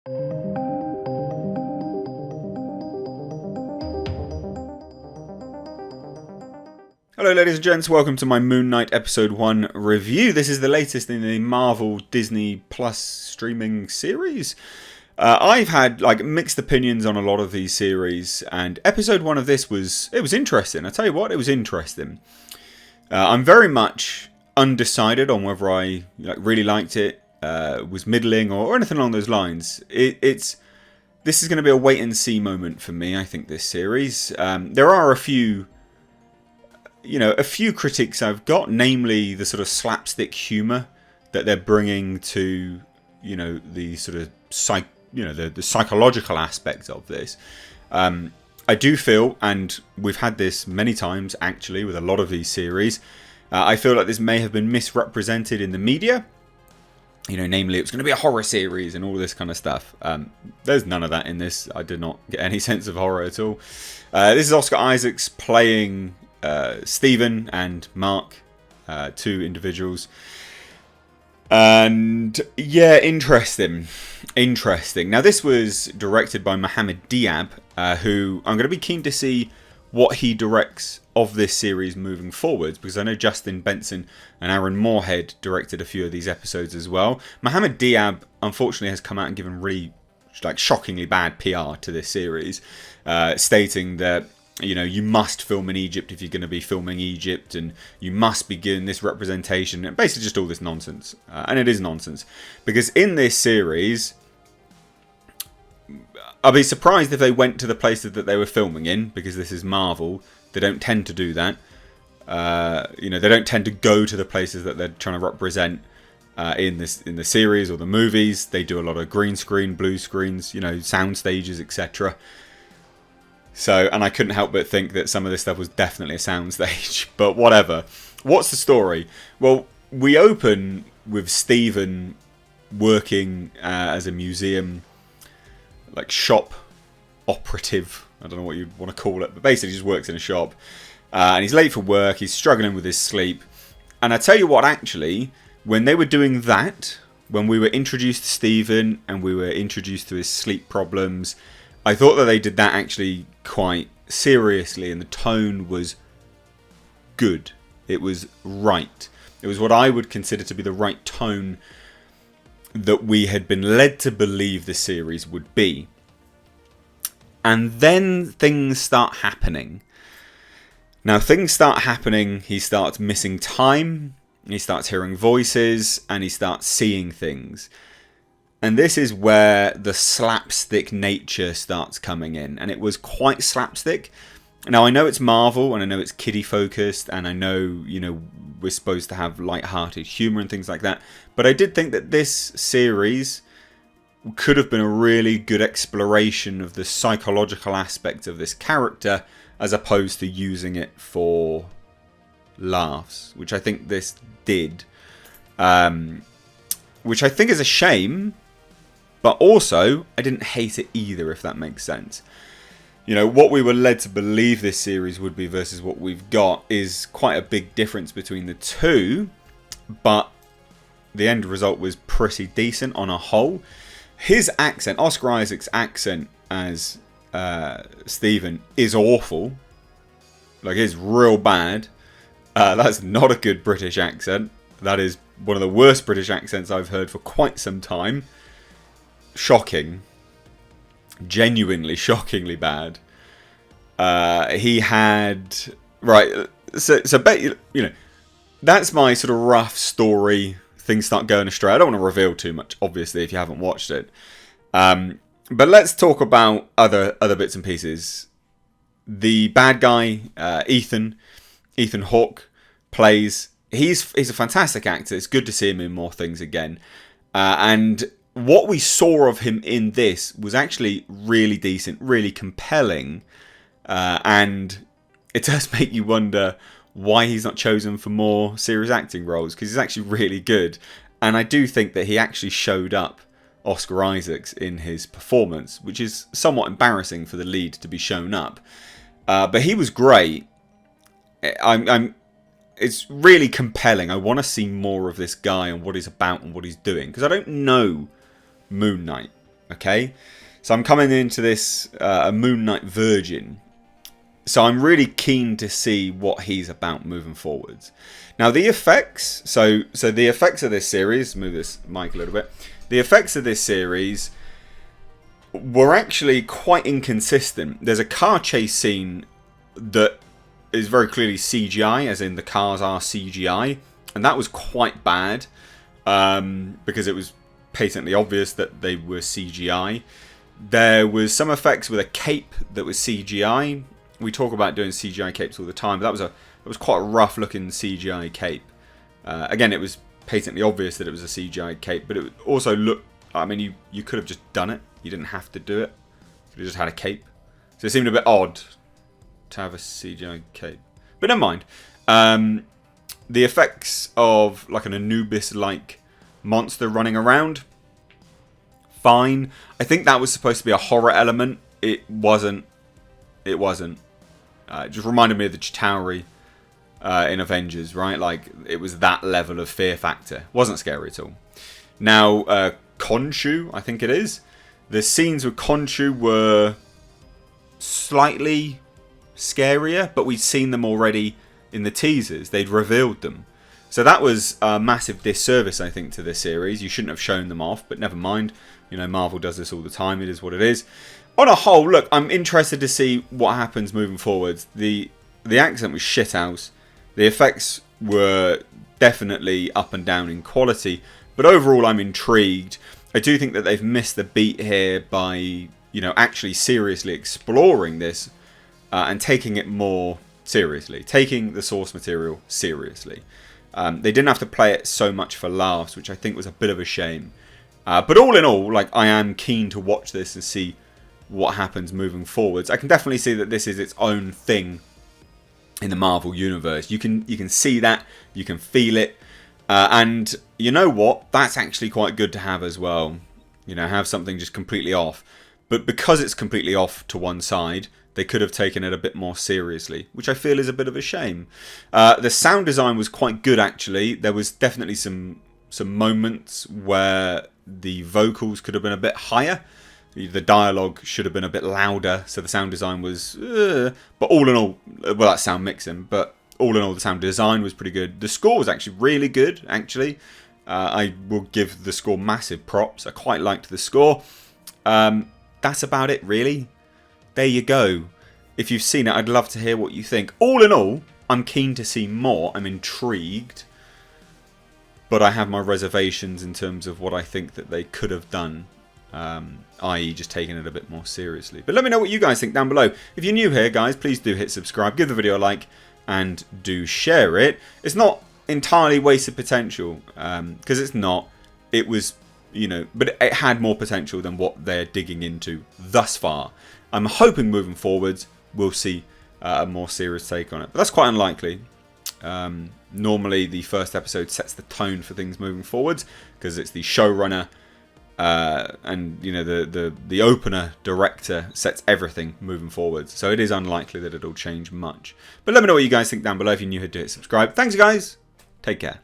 Hello ladies and gents, welcome to my Moon Knight Episode 1 review. This is the latest in the Marvel Disney Plus streaming series. I've had mixed opinions on a lot of these series, and Episode 1 of this was interesting. I tell you what, it was interesting. I'm very much undecided on whether I really liked it, was middling, or anything along those lines. This is going to be a wait and see moment for me, I think, this series. There are a few critiques I've got, namely the sort of slapstick humour that they're bringing to, the sort of the psychological aspect of this. I do feel, and we've had this many times actually with a lot of these series, I feel like this may have been misrepresented in the media. Namely it was going to be a horror series and all this kind of stuff. There's none of that in this. I did not get any sense of horror at all. This is Oscar Isaacs playing Stephen and Mark, two individuals, and yeah, interesting. Now this was directed by Mohamed Diab, who I'm going to be keen to see what he directs of this series moving forwards, because I know Justin Benson and Aaron Moorhead directed a few of these episodes as well. Mohamed Diab unfortunately has come out and given really shockingly bad PR to this series, stating that you must film in Egypt if you're going to be filming Egypt, and you must be given this representation, and basically just all this nonsense. And it is nonsense, because in this series, I'll be surprised if they went to the places that they were filming in, because this is Marvel. They don't tend to do that. They don't tend to go to the places that they're trying to represent in the series or the movies. They do a lot of green screen, blue screens, sound stages, etc. So, and I couldn't help but think that some of this stuff was definitely a soundstage. But whatever. What's the story? Well, we open with Stephen working as a museum, shop operative. I don't know what you'd want to call it, but basically he just works in a shop. And he's late for work. He's struggling with his sleep. And I tell you what, actually, when they were doing that, when we were introduced to Stephen and we were introduced to his sleep problems, I thought that they did that actually quite seriously, and the tone was good. It was right. It was what I would consider to be the right tone that we had been led to believe the series would be. And then things start happening. Now things start happening, he starts missing time, he starts hearing voices, and he starts seeing things. And this is where the slapstick nature starts coming in. And it was quite slapstick. Now, I know it's Marvel, and I know it's kiddie focused, and I know, we're supposed to have light-hearted humour and things like that. But I did think that this series could have been a really good exploration of the psychological aspect of this character, as opposed to using it for laughs, which I think this did. Which I think is a shame. But also, I didn't hate it either, if that makes sense. What we were led to believe this series would be versus what we've got is quite a big difference between the two. But the end result was pretty decent on a whole. His accent, Oscar Isaac's accent as Stephen, is awful. It's real bad. That's not a good British accent. That is one of the worst British accents I've heard for quite some time. Shocking, genuinely shockingly bad. He had so that's my sort of rough story. Things start going astray. I don't want to reveal too much, obviously, if you haven't watched it. But let's talk about other bits and pieces. The bad guy, Ethan Hawke, plays. He's a fantastic actor. It's good to see him in more things again, and what we saw of him in this was actually really decent, really compelling, and it does make you wonder why he's not chosen for more serious acting roles, because he's actually really good. And I do think that he actually showed up Oscar Isaacs in his performance, which is somewhat embarrassing for the lead to be shown up. But he was great. It's really compelling. I want to see more of this guy and what he's about and what he's doing, because I don't know Moon Knight. Okay, so I'm coming into this a Moon Knight Virgin. So I'm really keen to see what he's about moving forwards. Now the effects, so the effects of this series, move this mic a little bit. The effects of this series were actually quite inconsistent. There's a car chase scene that is very clearly CGI, as in the cars are CGI, and that was quite bad because it was patently obvious that they were CGI. There was some effects with a cape that was CGI. We talk about doing CGI capes all the time, but that was quite a rough looking CGI cape. Again, it was patently obvious that it was a CGI cape, but it also looked, I mean, you could have just done it. You didn't have to do it. You just had a cape. So it seemed a bit odd to have a CGI cape. But never mind. The effects of like an Anubis-like monster running around, fine. I think that was supposed to be a horror element. It wasn't. It wasn't. It just reminded me of the Chitauri in Avengers, right? Like, it was that level of fear factor. Wasn't scary at all. Now, Khonshu, I think it is. The scenes with Khonshu were slightly scarier, but we'd seen them already in the teasers. They'd revealed them. So that was a massive disservice, I think, to this series. You shouldn't have shown them off, but never mind. You know, Marvel does this all the time. It is what it is. On a whole, look, I'm interested to see what happens moving forwards. The accent was shithouse. The effects were definitely up and down in quality. But overall, I'm intrigued. I do think that they've missed the beat here by, you know, actually seriously exploring this and taking it more seriously. Taking the source material seriously. They didn't have to play it so much for laughs, which I think was a bit of a shame. But all in all, like, I am keen to watch this and see what happens moving forwards. I can definitely see that this is its own thing in the Marvel universe. You can see that, you can feel it, and you know what? That's actually quite good to have as well. You know, have something just completely off. But because it's completely off to one side, they could have taken it a bit more seriously, which I feel is a bit of a shame. The sound design was quite good, actually. There was definitely some moments where the vocals could have been a bit higher. The dialogue should have been a bit louder, so the sound design was... but all in all, well, that's sound mixing, but all in all, the sound design was pretty good. The score was actually really good, actually. I will give the score massive props. I quite liked the score. That's about it, really. There you go. If you've seen it, I'd love to hear what you think. All in all, I'm keen to see more. I'm intrigued. But I have my reservations in terms of what I think that they could have done. I.e. just taking it a bit more seriously. But let me know what you guys think down below. If you're new here, guys, please do hit subscribe, give the video a like, and do share it. It's not entirely wasted potential, because it's not. It was, you know, but it had more potential than what they're digging into thus far. I'm hoping moving forwards we'll see a more serious take on it. But that's quite unlikely. Normally the first episode sets the tone for things moving forwards, because it's the showrunner and, you know, the opener director sets everything moving forwards. So it is unlikely that it'll change much. But let me know what you guys think down below. If you're new here, do hit subscribe. Thanks, guys. Take care.